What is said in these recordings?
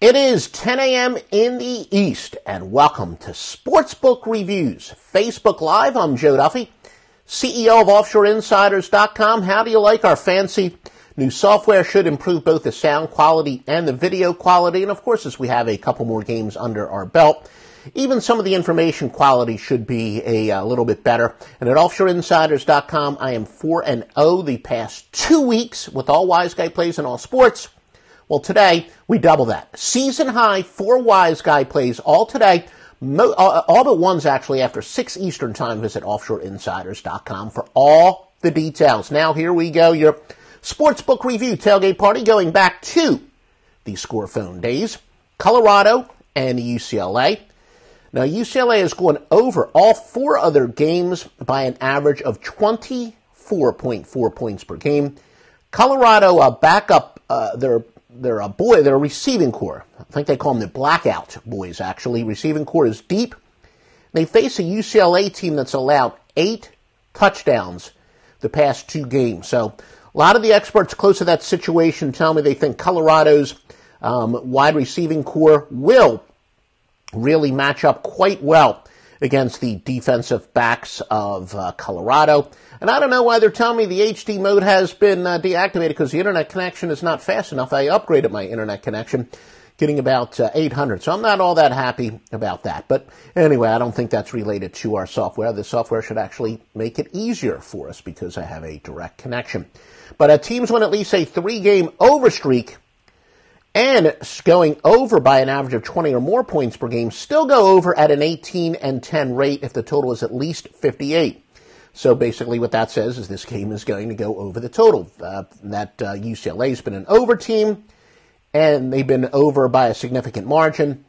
It is 10 a.m. in the East, and welcome to Sportsbook Reviews, Facebook Live. I'm Joe Duffy, CEO of OffshoreInsiders.com. How do you like our fancy new software? Should improve both the sound quality and the video quality, and of course, as we have a couple more games under our belt, even some of the information quality should be a little bit better. And at OffshoreInsiders.com, I am 4-0 the past 2 weeks with all Wise Guy plays in all sports. Well, today, we double that. Season high, 4 Wise Guy plays all today. All but one's actually after 6 Eastern time. Visit OffshoreInsiders.com for all the details. Now, here we go. Your Sportsbook Review tailgate party going back to the Score Phone days. Colorado and UCLA. Now, UCLA has gone over all 4 other games by an average of 24.4 points per game. Colorado back up their receiving core. I think they call them the blackout boys, actually. Receiving core is deep. They face a UCLA team that's allowed 8 touchdowns the past 2 games. So a lot of the experts close to that situation tell me they think Colorado's wide receiving core will really match up quite well against the defensive backs of Colorado. And I don't know why they're telling me the HD mode has been deactivated, because the internet connection is not fast enough. I upgraded my internet connection, getting about 800. So I'm not all that happy about that. But anyway, I don't think that's related to our software. The software should actually make it easier for us because I have a direct connection. But teams won at least a 3-game over streak, and going over by an average of 20 or more points per game, still go over at an 18-10 rate if the total is at least 58. So basically what that says is this game is going to go over the total. UCLA's been an over team, and they've been over by a significant margin.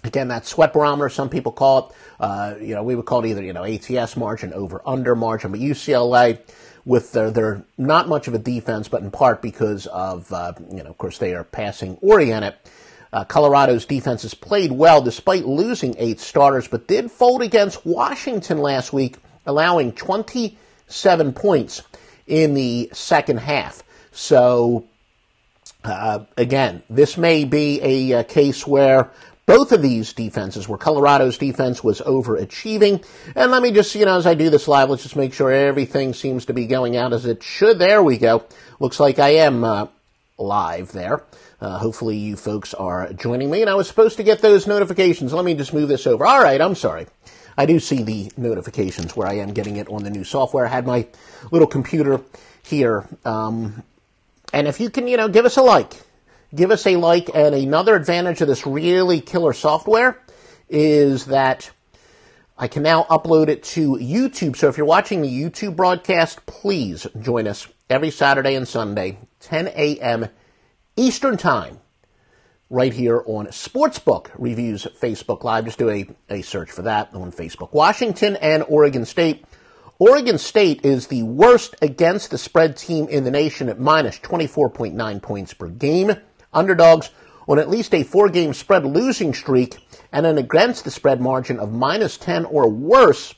Again, that sweat barometer, some people call it, we would call it either, ATS margin, over, under margin. But UCLA, with their not much of a defense, but in part because of, of course, they are passing oriented. Colorado's defense has played well despite losing 8 starters, but did fold against Washington last week, allowing 27 points in the second half. So, again, this may be a case where both of these defenses, where Colorado's defense was overachieving. And let me just, as I do this live, let's just make sure everything seems to be going out as it should. There we go. Looks like I am live there. Hopefully you folks are joining me. And I was supposed to get those notifications. Let me just move this over. All right, I'm sorry. I do see the notifications where I am getting it on the new software. I had my little computer here. And if you can, give us a like. Give us a like, and another advantage of this really killer software is that I can now upload it to YouTube. So if you're watching the YouTube broadcast, please join us every Saturday and Sunday, 10 a.m. Eastern Time, right here on Sportsbook Reviews Facebook Live. Just do a search for that on Facebook. Washington and Oregon State. Oregon State is the worst against the spread team in the nation at minus 24.9 points per game. Underdogs on at least a 4-game spread losing streak, and an against the spread margin of minus 10 or worse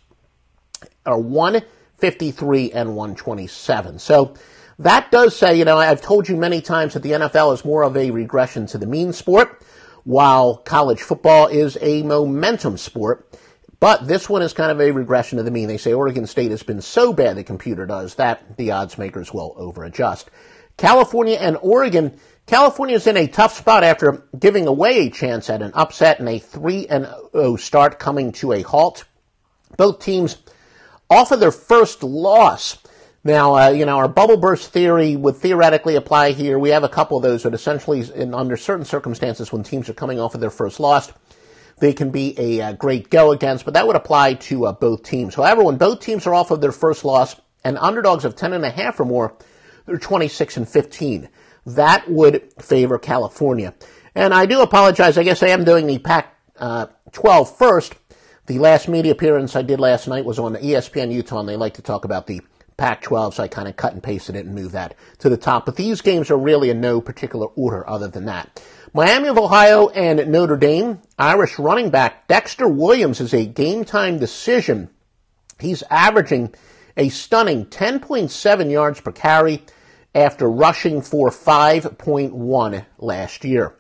are 153 and 127. So that does say, I've told you many times that the NFL is more of a regression to the mean sport, while college football is a momentum sport. But this one is kind of a regression to the mean. They say Oregon State has been so bad, the computer does, that the odds makers will overadjust. California and Oregon. California's in a tough spot after giving away a chance at an upset and a 3-0 start coming to a halt. Both teams off of their first loss. Now, our bubble burst theory would theoretically apply here. We have a couple of those that essentially, under certain circumstances, when teams are coming off of their first loss, they can be a great go against, but that would apply to both teams. However, when both teams are off of their first loss and underdogs of 10.5 or more, they're 26-15. That would favor California. And I do apologize. I guess I am doing the Pac-12 first. The last media appearance I did last night was on ESPN Utah, and they like to talk about the Pac-12, so I kind of cut and pasted it and moved that to the top. But these games are really in no particular order other than that. Miami of Ohio and Notre Dame. Irish running back Dexter Williams is a game-time decision. He's averaging a stunning 10.7 yards per carry after rushing for 5.1 last year.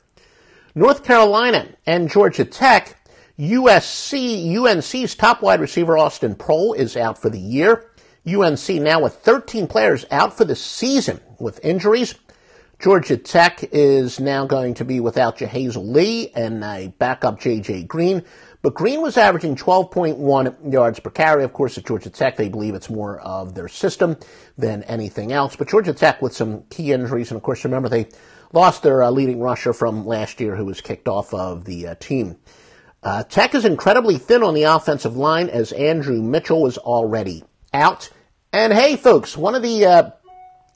North Carolina and Georgia Tech. UNC's top wide receiver Austin Prohl is out for the year. UNC now with 13 players out for the season with injuries. Georgia Tech is now going to be without Jahazel Lee and a backup J.J. Green. But Green was averaging 12.1 yards per carry. Of course, at Georgia Tech, they believe it's more of their system than anything else. But Georgia Tech with some key injuries. And, of course, remember, they lost their leading rusher from last year who was kicked off of the team. Tech is incredibly thin on the offensive line as Andrew Mitchell was already out. And, hey, folks, one of the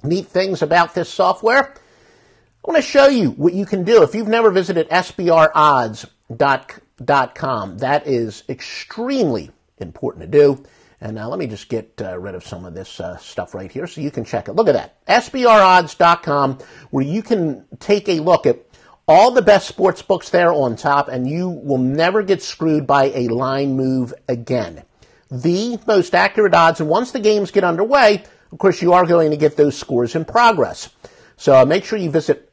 neat things about this software, I want to show you what you can do. If you've never visited SBRodds.com, that is extremely important to do. And let me just get rid of some of this stuff right here so you can check it. Look at that. SBRodds.com, where you can take a look at all the best sports books there on top, and you will never get screwed by a line move again. The most accurate odds, and once the games get underway, of course, you are going to get those scores in progress. So make sure you visit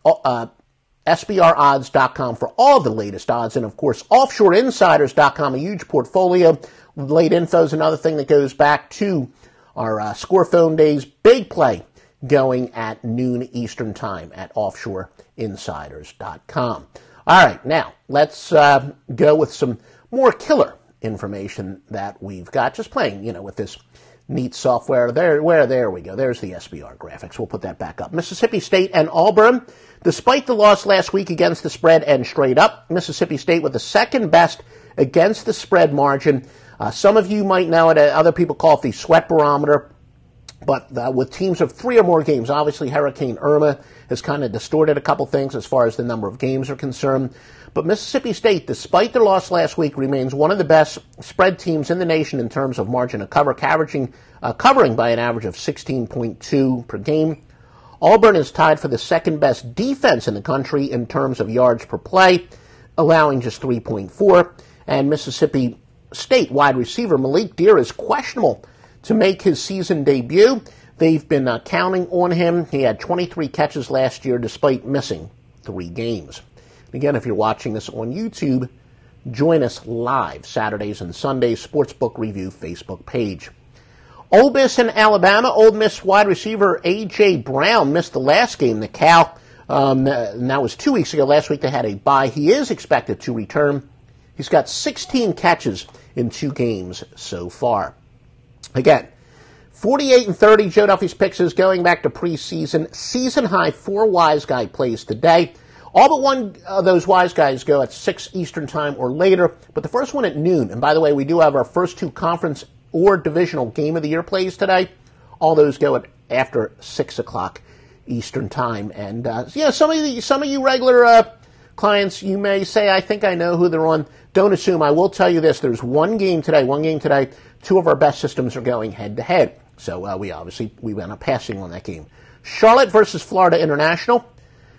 SBRodds.com for all the latest odds. And, of course, OffshoreInsiders.com, a huge portfolio. Late info is another thing that goes back to our Score Phone days. Big play going at noon Eastern time at OffshoreInsiders.com. All right, now let's go with some more killer information that we've got. Just playing, with this neat software. There we go. There's the SBR graphics. We'll put that back up. Mississippi State and Auburn, despite the loss last week against the spread and straight up, Mississippi State with the second best against the spread margin. Some of you might know it. Other people call it the sweat barometer. But with teams of 3 or more games, obviously Hurricane Irma has kind of distorted a couple things as far as the number of games are concerned. But Mississippi State, despite their loss last week, remains one of the best spread teams in the nation in terms of margin of cover, covering by an average of 16.2 per game. Auburn is tied for the second best defense in the country in terms of yards per play, allowing just 3.4. And Mississippi State wide receiver Malik Deer is questionable to make his season debut. They've been counting on him. He had 23 catches last year despite missing 3 games. Again, if you're watching this on YouTube, join us live Saturdays and Sundays, Sportsbook Review Facebook page. Ole Miss and Alabama. Ole Miss wide receiver A.J. Brown missed the last game. The Cal, and that was 2 weeks ago. Last week they had a bye. He is expected to return. He's got 16 catches in 2 games so far. Again, 48-30, Joe Duffy's picks is going back to preseason. Season high 4 Wise Guy plays today. All but one of those Wise Guys go at 6 Eastern time or later, but the first one at noon. And by the way, we do have our first 2 conference or divisional game of the year plays today. All those go at after 6 o'clock Eastern time. And some of you regular clients, you may say, I think I know who they're on. Don't assume. I will tell you this. There's one game today. 2 of our best systems are going head-to-head. So we went up passing on that game. Charlotte versus Florida International.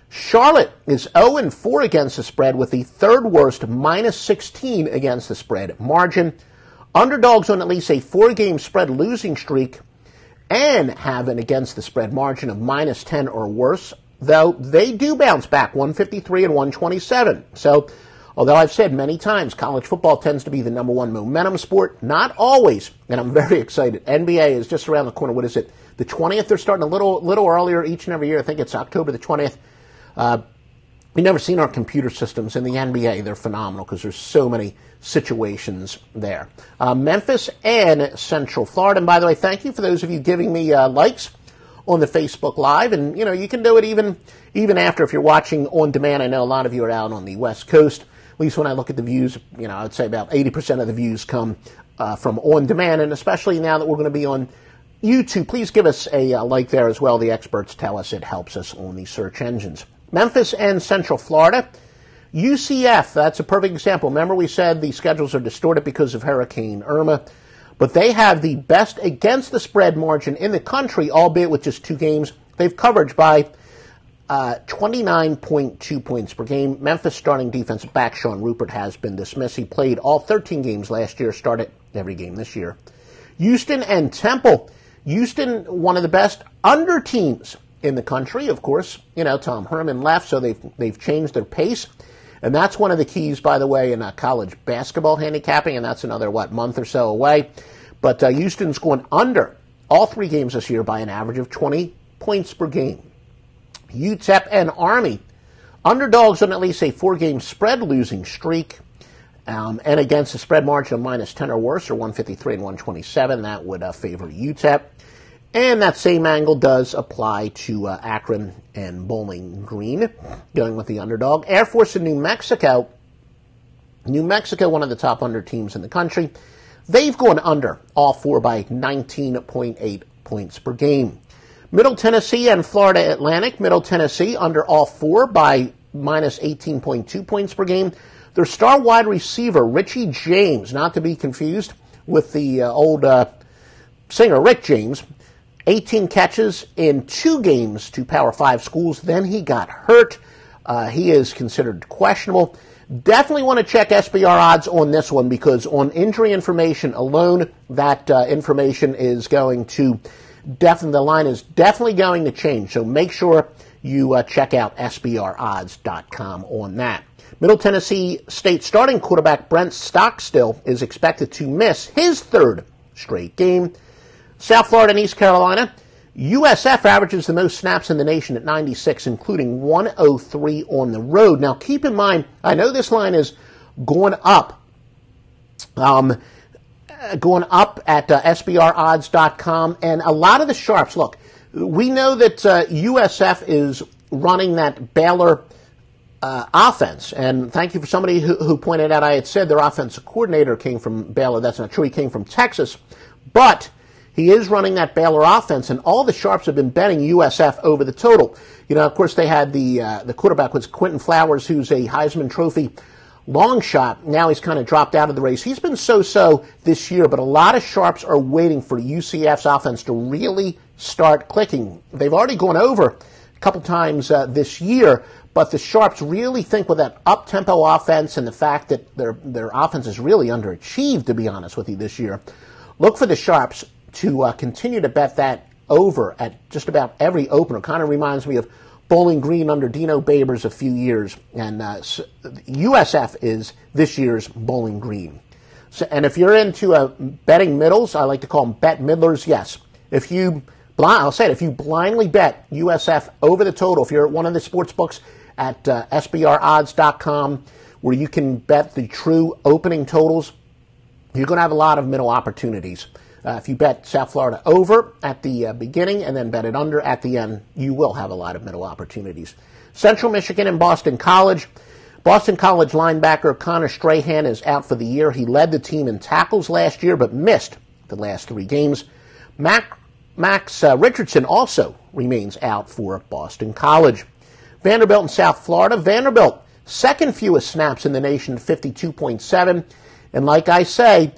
Charlotte is 0-4 against the spread with the 3rd worst -16 against the spread margin. Underdogs on at least a 4-game spread losing streak and have an against the spread margin of -10 or worse, though they do bounce back 153 and 127. So although I've said many times college football tends to be the number 1 momentum sport, not always, and I'm very excited. NBA is just around the corner. What is it? The 20th? They're starting a little earlier each and every year. I think it's October the 20th. We've never seen our computer systems in the NBA. They're phenomenal because there's so many situations there. Memphis and Central Florida. And by the way, thank you for those of you giving me likes on the Facebook Live. And, you can do it even after if you're watching on demand. I know a lot of you are out on the West Coast. At least when I look at the views, I would say about 80% of the views come from on demand. And especially now that we're going to be on YouTube, please give us a like there as well. The experts tell us it helps us on the search engines. Memphis and Central Florida. UCF, that's a perfect example. Remember we said the schedules are distorted because of Hurricane Irma, but they have the best against the spread margin in the country, albeit with just 2 games. They've coverage by 29.2 points per game. Memphis starting defensive back Sean Rupert has been dismissed. He played all 13 games last year, started every game this year. Houston and Temple. Houston, one of the best under teams in the country, of course. Tom Herman left, so they've changed their pace. And that's one of the keys, by the way, in college basketball handicapping, and that's another, month or so away. But Houston's going under all 3 games this year by an average of 20 points per game. UTEP and Army, underdogs on at least a 4-game spread losing streak. And against a spread margin of minus 10 or worse, or 153 and 127, that would favor UTEP. And that same angle does apply to Akron and Bowling Green, going with the underdog. Air Force in New Mexico. New Mexico, one of the top under teams in the country. They've gone under all 4 by 19.8 points per game. Middle Tennessee and Florida Atlantic. Middle Tennessee under all 4 by minus 18.2 points per game. Their star wide receiver, Richie James, not to be confused with the old singer Rick James, 18 catches in 2 games to Power 5 schools. Then he got hurt. He is considered questionable. Definitely want to check SBR odds on this one, because on injury information alone, that information is going to the line is definitely going to change. So make sure you check out SBRodds.com on that. Middle Tennessee State starting quarterback Brent Stockstill is expected to miss his 3rd straight game. South Florida and East Carolina. USF averages the most snaps in the nation at 96, including 103 on the road. Now, keep in mind, I know this line is going up. Going up at SBRodds.com, and a lot of the sharps, look, we know that USF is running that Baylor offense, and thank you for somebody who pointed out I had said their offensive coordinator came from Baylor. That's not true. He came from Texas, but he is running that Baylor offense, and all the sharps have been betting USF over the total. You know, of course, they had the quarterback was Quentin Flowers, who's a Heisman Trophy long shot. Now he's kind of dropped out of the race. He's been so-so this year, but a lot of sharps are waiting for UCF's offense to really start clicking. They've already gone over a couple times this year, but the sharps really think with that up-tempo offense and the fact that their offense is really underachieved, to be honest with you, this year. Look for the sharps to continue to bet that over at just about every opener. Kind of reminds me of Bowling Green under Dino Babers a few years, and USF is this year's Bowling Green. So, and if you're into betting middles, I like to call them bet middlers. Yes, I'll say it. If you blindly bet USF over the total, if you're at one of the sports books at SBRodds.com, where you can bet the true opening totals, you're going to have a lot of middle opportunities. If you bet South Florida over at the beginning and then bet it under at the end, you will have a lot of middle opportunities. Central Michigan and Boston College. Boston College linebacker Connor Strahan is out for the year. He led the team in tackles last year but missed the last 3 games. Max Richardson also remains out for Boston College. Vanderbilt and South Florida. Vanderbilt, second fewest snaps in the nation, 52.7. And like I say,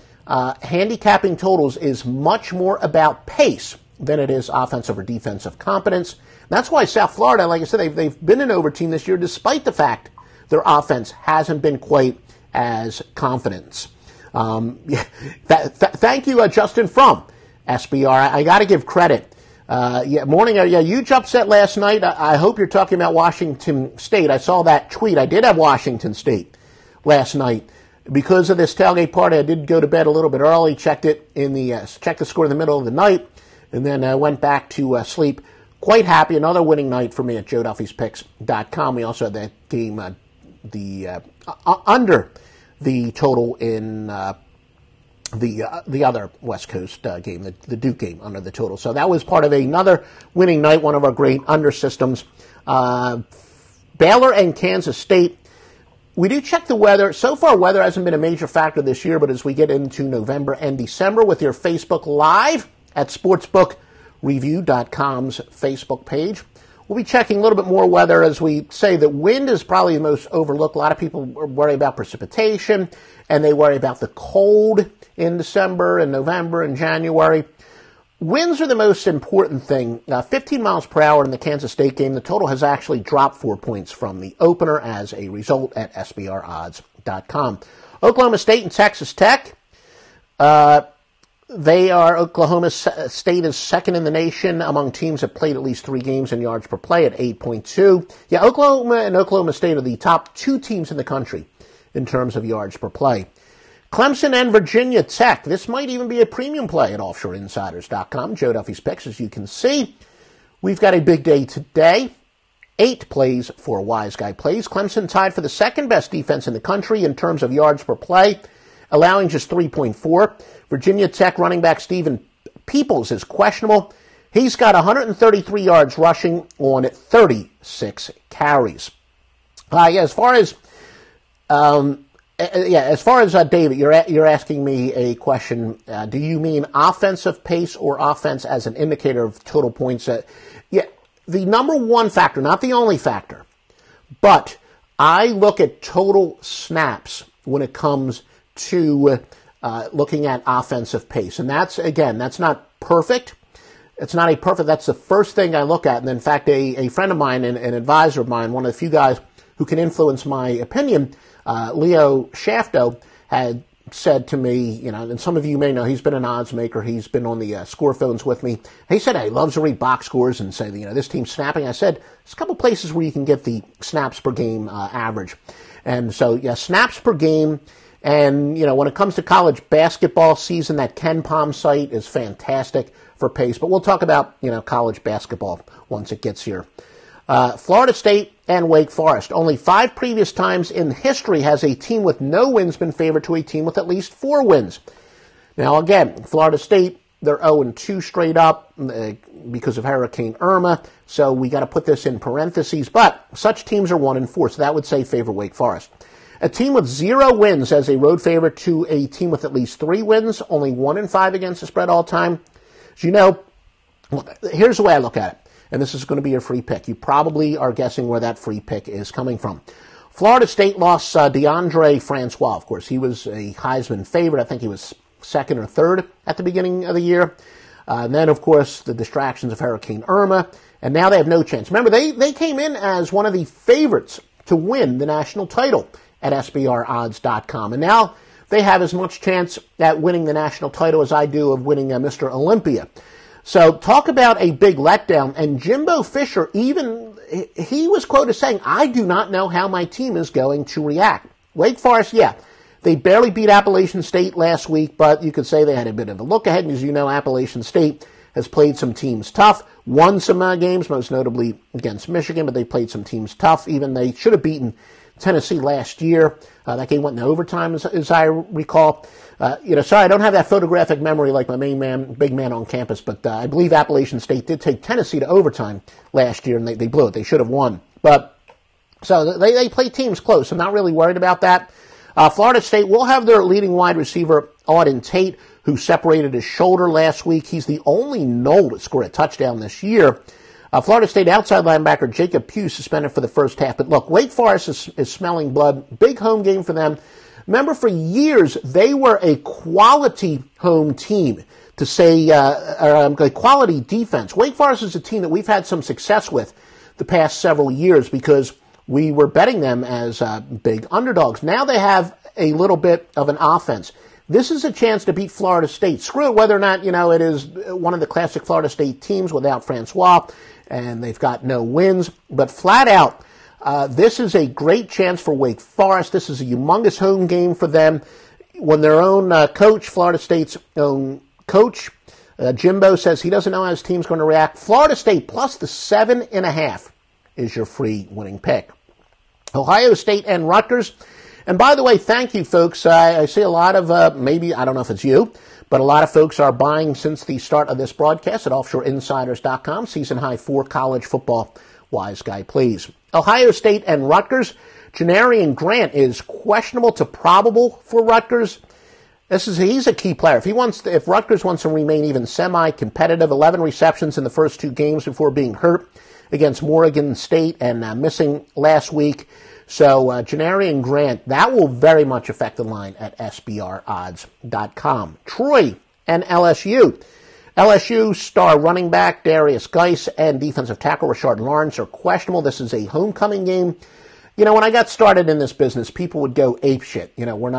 handicapping totals is much more about pace than it is offensive or defensive competence. That's why South Florida, like I said, they've been an over team this year, despite the fact their offense hasn't been quite as confident. Thank you, Justin from SBR. I got to give credit. Huge upset last night. I hope you're talking about Washington State. I saw that tweet. I did have Washington State last night. Because of this tailgate party, I did go to bed a little bit early, checked the score in the middle of the night, and then I went back to sleep. Quite happy. Another winning night for me at JoeDuffy'sPicks.com. We also had that game, under the total in the other West Coast game, the Duke game, under the total. So that was part of another winning night, one of our great under systems. Baylor and Kansas State. We do check the weather. So far, weather hasn't been a major factor this year, but as we get into November and December with your Facebook Live at sportsbookreview.com's Facebook page, we'll be checking a little bit more weather. As we say, the wind is probably the most overlooked. A lot of people worry about precipitation, and they worry about the cold in December and November and January. Winds are the most important thing. 15 miles per hour in the Kansas State game. The total has actually dropped 4 points from the opener as a result at SBRodds.com. Oklahoma State and Texas Tech. Oklahoma State is second in the nation among teams that played at least 3 games in yards per play at 8.2. Yeah, Oklahoma and Oklahoma State are the top 2 teams in the country in terms of yards per play. Clemson and Virginia Tech. This might even be a premium play at offshoreinsiders.com. Joe Duffy's picks, as you can see. We've got a big day today. 8 plays for Wise Guy Plays. Clemson tied for the second best defense in the country in terms of yards per play, allowing just 3.4. Virginia Tech running back Stephen Peoples is questionable. He's got 133 yards rushing on 36 carries. As far as David, you're asking me a question. Do you mean offensive pace or offense as an indicator of total points? The number one factor, not the only factor, but I look at total snaps when it comes to looking at offensive pace. And that's not perfect. It's not a perfect, that's the first thing I look at. And in fact, a friend of mine, an advisor of mine, one of the few guys who can influence my opinion, Leo Shafto, had said to me, and some of you may know, he's been an odds maker. He's been on the score phones with me. He said he loves to read box scores and say, this team's snapping. I said, there's a couple places where you can get the snaps per game average. And so, snaps per game. And, when it comes to college basketball season, that Ken Palm site is fantastic for pace. But we'll talk about, college basketball once it gets here. Florida State and Wake Forest. Only 5 previous times in history has a team with no wins been favored to a team with at least 4 wins. Now, again, Florida State, they're 0-2 straight up because of Hurricane Irma. So we got to put this in parentheses. But such teams are 1-4, so that would say favor Wake Forest. A team with 0 wins as a road favorite to a team with at least 3 wins, only 1-5 against the spread all time. As you know, here's the way I look at it. And this is going to be your free pick. You probably are guessing where that free pick is coming from. Florida State lost DeAndre Francois. Of course, he was a Heisman favorite. I think he was 2nd or 3rd at the beginning of the year. And then, of course, the distractions of Hurricane Irma. And now they have no chance. Remember, they came in as one of the favorites to win the national title at SBRodds.com. And now they have as much chance at winning the national title as I do of winning Mr. Olympia. So talk about a big letdown. And Jimbo Fisher, he was quoted saying, I do not know how my team is going to react. Wake Forest, they barely beat Appalachian State last week, but you could say they had a bit of a look ahead. And as you know, Appalachian State has played some teams tough, won some games, most notably against Michigan, but they played some teams tough. Even they should have beaten Tennessee last year. That game went into overtime, as I recall. Sorry, I don't have that photographic memory like my big man on campus, but I believe Appalachian State did take Tennessee to overtime last year, and they blew it. They should have won. But so they play teams close. I'm not really worried about that. Florida State will have their leading wide receiver, Auden Tate, who separated his shoulder last week. He's the only Nole to score a touchdown this year. Florida State outside linebacker Jacob Pugh suspended for the first half. But look, Wake Forest is smelling blood. Big home game for them. Remember, for years, they were a quality home team, to say, a quality defense. Wake Forest is a team that we've had some success with the past several years because we were betting them as big underdogs. Now they have a little bit of an offense. This is a chance to beat Florida State. Screw it whether or not, it is one of the classic Florida State teams without Francois, and they've got no wins. But flat out, this is a great chance for Wake Forest. This is a humongous home game for them. When their own coach, Florida State's own coach, Jimbo, says he doesn't know how his team's going to react, Florida State plus the 7.5 is your free winning pick. Ohio State and Rutgers. And by the way, thank you, folks. I see a lot of, maybe, I don't know if it's you, but a lot of folks are buying since the start of this broadcast at offshoreinsiders.com. Season high for college football. Wise guy, please. Ohio State and Rutgers. Janarian Grant is questionable to probable for Rutgers. He's a key player. If Rutgers wants to remain even semi-competitive, 11 receptions in the first 2 games before being hurt against Morgan State and missing last week. So Janarian Grant, that will very much affect the line at SBRodds.com. Troy and LSU. LSU star running back Darius Geis and defensive tackle Rashard Lawrence are questionable. This is a homecoming game. When I got started in this business, people would go apeshit. We're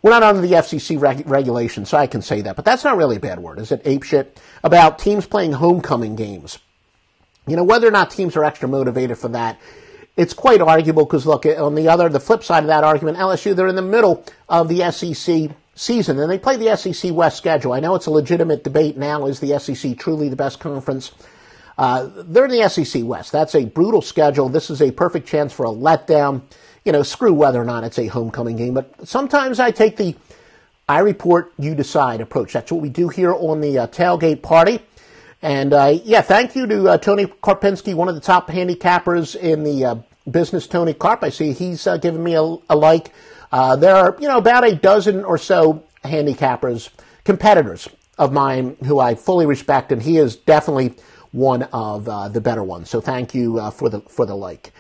we're not under the FCC regulation, so I can say that. But that's not really a bad word, is it? Apeshit about teams playing homecoming games. You know, whether or not teams are extra motivated for that, it's quite arguable because, look, on the flip side of that argument, LSU, they're in the middle of the SEC season, and they play the SEC West schedule. I know it's a legitimate debate now. Is the SEC truly the best conference? They're in the SEC West. That's a brutal schedule. This is a perfect chance for a letdown. You know, screw whether or not it's a homecoming game. But sometimes I take the I report, you decide approach. That's what we do here on the tailgate party. And, thank you to Tony Karpinski, one of the top handicappers in the business, Tony Karp. I see he's given me a like. There are, about a dozen or so handicappers, competitors of mine who I fully respect, and he is definitely one of the better ones. So thank you for the like.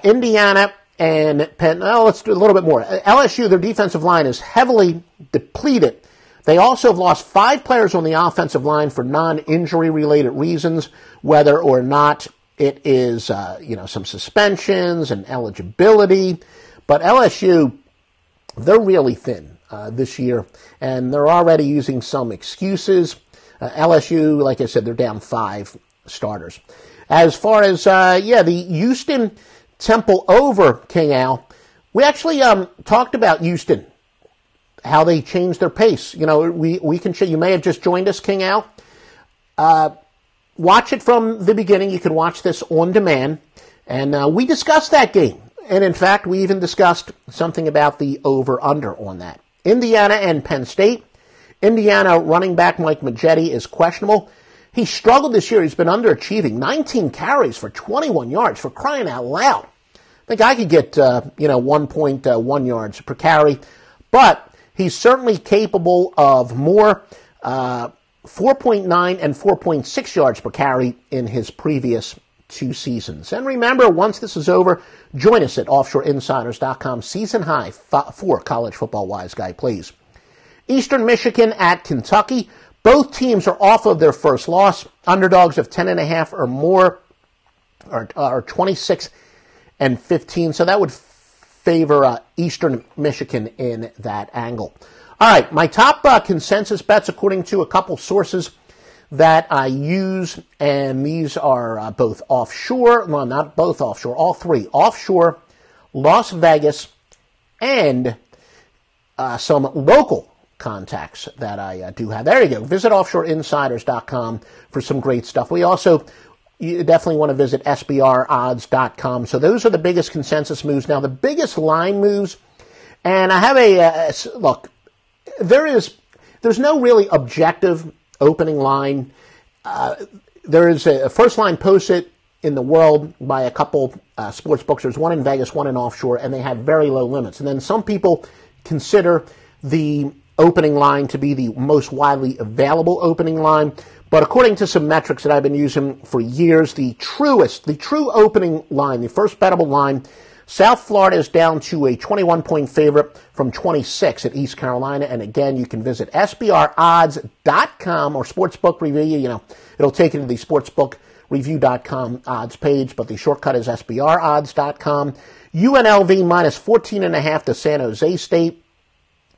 Indiana and Penn. Oh, let's do a little bit more. LSU, their defensive line is heavily depleted. They also have lost 5 players on the offensive line for non-injury related reasons, whether or not it is, some suspensions and eligibility. But LSU, they're really thin this year, and they're already using some excuses. LSU, like I said, they're down 5 starters. As far as, the Houston Temple over King Al, we actually talked about Houston, how they changed their pace. We can show, you may have just joined us, King Al. Watch it from the beginning. You can watch this on demand. And we discussed that game. And in fact, we even discussed something about the over-under on that. Indiana and Penn State. Indiana running back Mike Majetti is questionable. He struggled this year. He's been underachieving. 19 carries for 21 yards, for crying out loud. I think I could get, 1.1 yards per carry. But he's certainly capable of more, 4.9 and 4.6 yards per carry in his previous 2 seasons. And remember, once this is over, join us at offshoreinsiders.com. Season high for college football wise guy, please. Eastern Michigan at Kentucky. Both teams are off of their first loss. Underdogs of 10.5 or more are 26 and 15. So that would favor Eastern Michigan in that angle. All right, my top consensus bets, according to a couple sources that I use, and these are both offshore, well, not both offshore, all 3, offshore, Las Vegas, and some local contacts that I do have. There you go. Visit offshoreinsiders.com for some great stuff. You definitely want to visit sbrodds.com. So those are the biggest consensus moves. Now, the biggest line moves, and I have look, there's no really objective opening line. There is a first line posted in the world by a couple sports books. There's one in Vegas, one in offshore, and they have very low limits. And then some people consider the opening line to be the most widely available opening line. But according to some metrics that I've been using for years, the true opening line, the first bettable line, South Florida is down to a 21-point favorite from 26 at East Carolina. And again, you can visit sbrodds.com or Sportsbook Review. It'll take you to the sportsbookreview.com odds page, but the shortcut is sbrodds.com. UNLV minus 14.5 to San Jose State.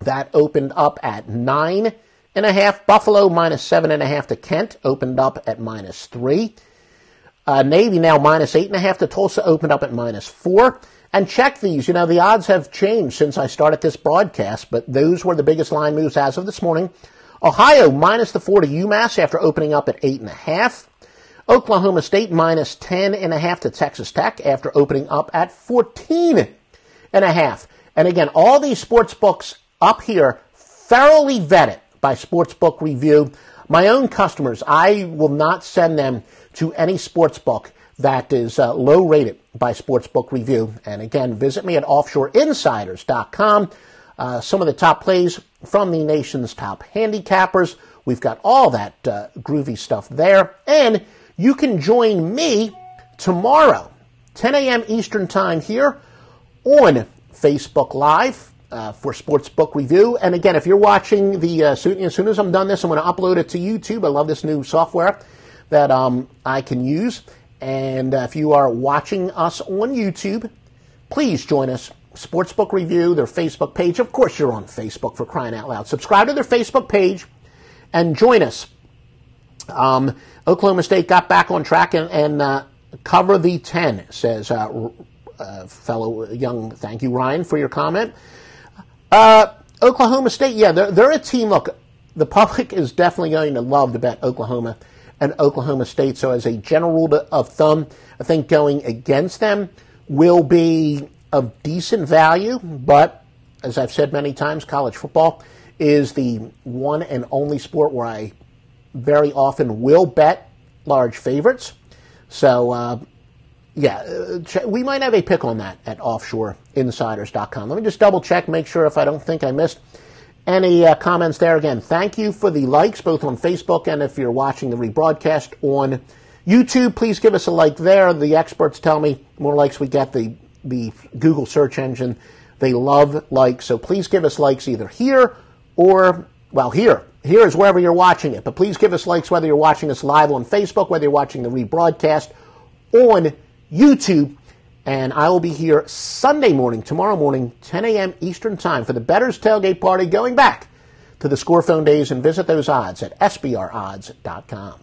That opened up at 9.5. Buffalo minus 7.5 to Kent, opened up at minus 3. Navy now minus 8.5 to Tulsa, opened up at minus 4. And check these. The odds have changed since I started this broadcast, but those were the biggest line moves as of this morning. Ohio minus the 4 to UMass after opening up at 8.5. Oklahoma State minus 10.5 to Texas Tech after opening up at 14.5. And again, all these sports books up here thoroughly vetted by Sportsbook Review. My own customers, I will not send them to any sports book that is low rated by Sportsbook Review. And again, visit me at offshoreinsiders.com. Some of the top plays from the nation's top handicappers. We've got all that groovy stuff there. And you can join me tomorrow, 10 a.m. Eastern Time here on Facebook Live for Sportsbook Review. And again, if you're watching as soon as I'm done this, I'm going to upload it to YouTube. I love this new software that I can use. And if you are watching us on YouTube, please join us Sportsbook Review, their Facebook page. Of course, you're on Facebook, for crying out loud. Subscribe to their Facebook page and join us. Oklahoma State got back on track and cover the 10, says fellow young. Thank you, Ryan, for your comment. Oklahoma State, yeah, they're a team. Look, the public is definitely going to love to bet Oklahoma and Oklahoma State. So as a general rule of thumb, I think going against them will be of decent value. But as I've said many times, college football is the one and only sport where I very often will bet large favorites. So, we might have a pick on that at offshoreinsiders.com. Let me just double check, make sure if I don't think I missed any comments there. Again, thank you for the likes, both on Facebook and if you're watching the rebroadcast on YouTube, please give us a like there. The experts tell me the more likes we get, the Google search engine, they love likes. So please give us likes either here or, well, here is wherever you're watching it. But please give us likes whether you're watching us live on Facebook, whether you're watching the rebroadcast on YouTube. And I will be here Sunday morning, tomorrow morning, 10 a.m. Eastern Time for the Bettors Tailgate Party, going back to the Score Phone days, and visit those odds at sbrodds.com.